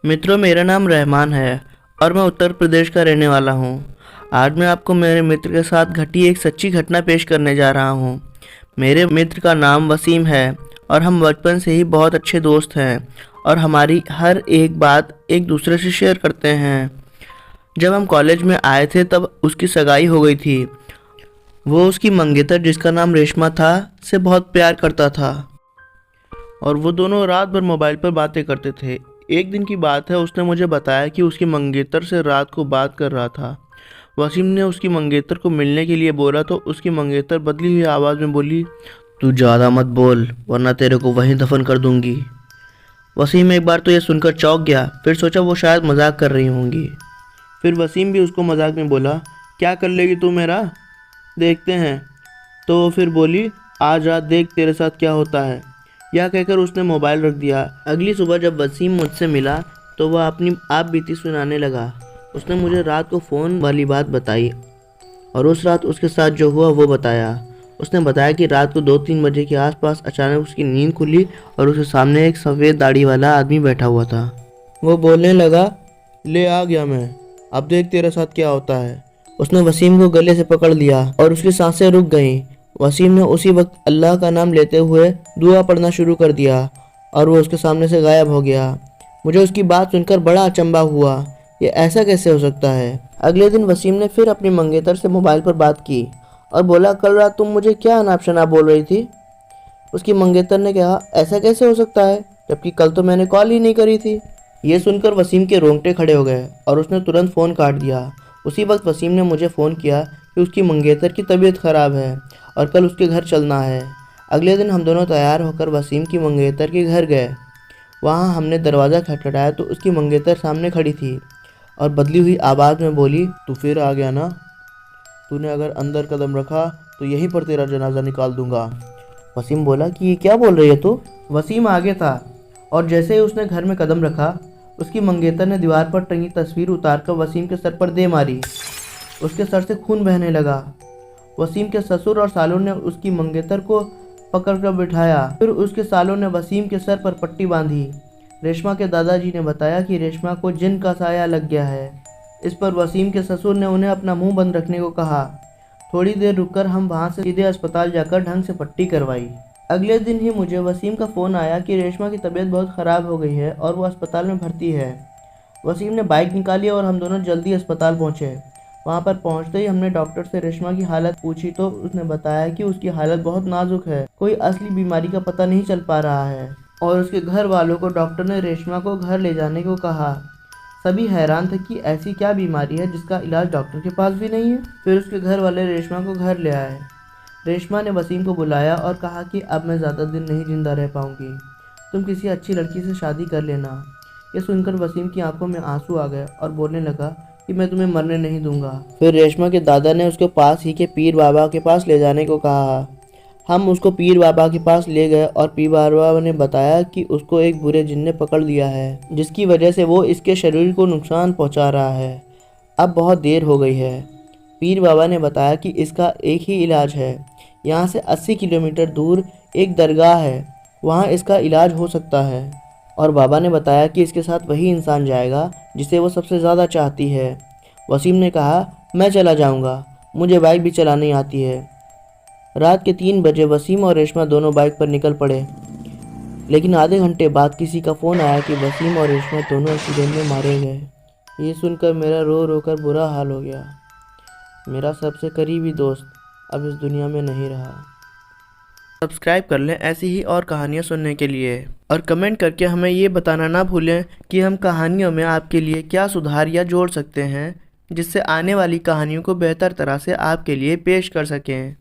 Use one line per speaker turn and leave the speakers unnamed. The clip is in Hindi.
मित्रों, मेरा नाम रहमान है और मैं उत्तर प्रदेश का रहने वाला हूँ। आज मैं आपको मेरे मित्र के साथ घटी एक सच्ची घटना पेश करने जा रहा हूँ। मेरे मित्र का नाम वसीम है और हम बचपन से ही बहुत अच्छे दोस्त हैं और हमारी हर एक बात एक दूसरे से शेयर करते हैं। जब हम कॉलेज में आए थे तब उसकी सगाई हो गई थी। वो उसकी मंगेतर, जिसका नाम रेशमा था, से बहुत प्यार करता था और वो दोनों रात भर मोबाइल पर बातें करते थे। एक दिन की बात है, उसने मुझे बताया कि उसकी मंगेतर से रात को बात कर रहा था। वसीम ने उसकी मंगेतर को मिलने के लिए बोला तो उसकी मंगेतर बदली हुई आवाज़ में बोली, तू ज़्यादा मत बोल वरना तेरे को वहीं दफन कर दूंगी। वसीम एक बार तो ये सुनकर चौंक गया, फिर सोचा वो शायद मजाक कर रही होंगी। फिर वसीम भी उसको मजाक में बोला, क्या कर लेगी तू मेरा, देखते हैं। तो वो फिर बोली, आज रात देख तेरे साथ क्या होता है। यह कहकर उसने मोबाइल रख दिया। अगली सुबह जब वसीम मुझसे मिला तो वह अपनी आप बीती सुनाने लगा। उसने मुझे रात को फ़ोन वाली बात बताई और उस रात उसके साथ जो हुआ वो बताया। उसने बताया कि रात को 2-3 बजे के आसपास अचानक उसकी नींद खुली और उसके सामने एक सफ़ेद दाढ़ी वाला आदमी बैठा हुआ था। वो बोलने लगा, ले आ गया मैं, अब देख तेरे साथ क्या होता है। उसने वसीम को गले से पकड़ लिया और उसकी सांसें रुक गईं। वसीम ने उसी वक्त अल्लाह का नाम लेते हुए दुआ पढ़ना शुरू कर दिया और वो उसके सामने से गायब हो गया। मुझे उसकी बात सुनकर बड़ा अचंभा हुआ, ये ऐसा कैसे हो सकता है। अगले दिन वसीम ने फिर अपनी मंगेतर से मोबाइल पर बात की और बोला, कल रात तुम मुझे क्या अनाप शनाप बोल रही थी। उसकी मंगेतर ने कहा, ऐसा कैसे हो सकता है, जबकि कल तो मैंने कॉल ही नहीं करी थी। ये सुनकर वसीम के रोंगटे खड़े हो गए और उसने तुरंत फ़ोन काट दिया। उसी वक्त वसीम ने मुझे फ़ोन किया कि उसकी मंगेतर की तबीयत ख़राब है और कल उसके घर चलना है। अगले दिन हम दोनों तैयार होकर वसीम की मंगेतर के घर गए। वहाँ हमने दरवाज़ा खटखटाया तो उसकी मंगेतर सामने खड़ी थी और बदली हुई आवाज़ में बोली, तू फिर आ गया ना, तूने अगर अंदर कदम रखा तो यहीं पर तेरा जनाजा निकाल दूंगा। वसीम बोला कि ये क्या बोल रही है तू। वसीम आगे था और जैसे ही उसने घर में कदम रखा, उसकी मंगेतर ने दीवार पर टंगी तस्वीर उतारकर वसीम के सर पर दे मारी। उसके सर से खून बहने लगा। वसीम के ससुर और सालों ने उसकी मंगेतर को पकड़कर बिठाया। फिर उसके सालों ने वसीम के सर पर पट्टी बांधी। रेशमा के दादाजी ने बताया कि रेशमा को जिन का साया लग गया है। इस पर वसीम के ससुर ने उन्हें अपना मुंह बंद रखने को कहा। थोड़ी देर रुककर हम वहां से सीधे अस्पताल जाकर ढंग से पट्टी करवाई। अगले दिन ही मुझे वसीम का फ़ोन आया कि रेशमा की तबीयत बहुत ख़राब हो गई है और वो अस्पताल में भर्ती है। वसीम ने बाइक निकाली और हम दोनों जल्दी अस्पताल पहुंचे। वहां पर पहुंचते ही हमने डॉक्टर से रेशमा की हालत पूछी तो उसने बताया कि उसकी हालत बहुत नाजुक है, कोई असली बीमारी का पता नहीं चल पा रहा है और उसके घर वालों को डॉक्टर ने रेशमा को घर ले जाने को कहा। सभी हैरान थे कि ऐसी क्या बीमारी है जिसका इलाज डॉक्टर के पास भी नहीं है। फिर उसके घर वाले रेशमा को घर ले आए। रेशमा ने वसीम को बुलाया और कहा कि अब मैं ज़्यादा दिन नहीं जिंदा रह पाऊंगी, तुम किसी अच्छी लड़की से शादी कर लेना। ये सुनकर वसीम की आंखों में आंसू आ गए और बोलने लगा कि मैं तुम्हें मरने नहीं दूंगा। फिर रेशमा के दादा ने उसके पास ही के पीर बाबा के पास ले जाने को कहा। हम उसको पीर बाबा के पास ले गए और पीर बाबा ने बताया कि उसको एक बुरे जिन ने पकड़ लिया है, जिसकी वजह से वो इसके शरीर को नुकसान पहुंचा रहा है। अब बहुत देर हो गई है। पीर बाबा ने बताया कि इसका एक ही इलाज है, यहाँ से 80 किलोमीटर दूर एक दरगाह है, वहाँ इसका इलाज हो सकता है। और बाबा ने बताया कि इसके साथ वही इंसान जाएगा जिसे वो सबसे ज़्यादा चाहती है। वसीम ने कहा, मैं चला जाऊँगा, मुझे बाइक भी चलानी आती है। रात के 3 बजे वसीम और रेशमा दोनों बाइक पर निकल पड़े, लेकिन आधे घंटे बाद किसी का फ़ोन आया कि वसीम और रेशमा दोनों एक्सीडेंट में मारे गए। ये सुनकर मेरा रो रो कर बुरा हाल हो गया। मेरा सबसे करीबी दोस्त अब इस दुनिया में नहीं रहा। सब्सक्राइब कर लें ऐसी ही और कहानियाँ सुनने के लिए और कमेंट करके हमें ये बताना ना भूलें कि हम कहानियों में आपके लिए क्या सुधार या जोड़ सकते हैं, जिससे आने वाली कहानियों को बेहतर तरह से आपके लिए पेश कर सकें।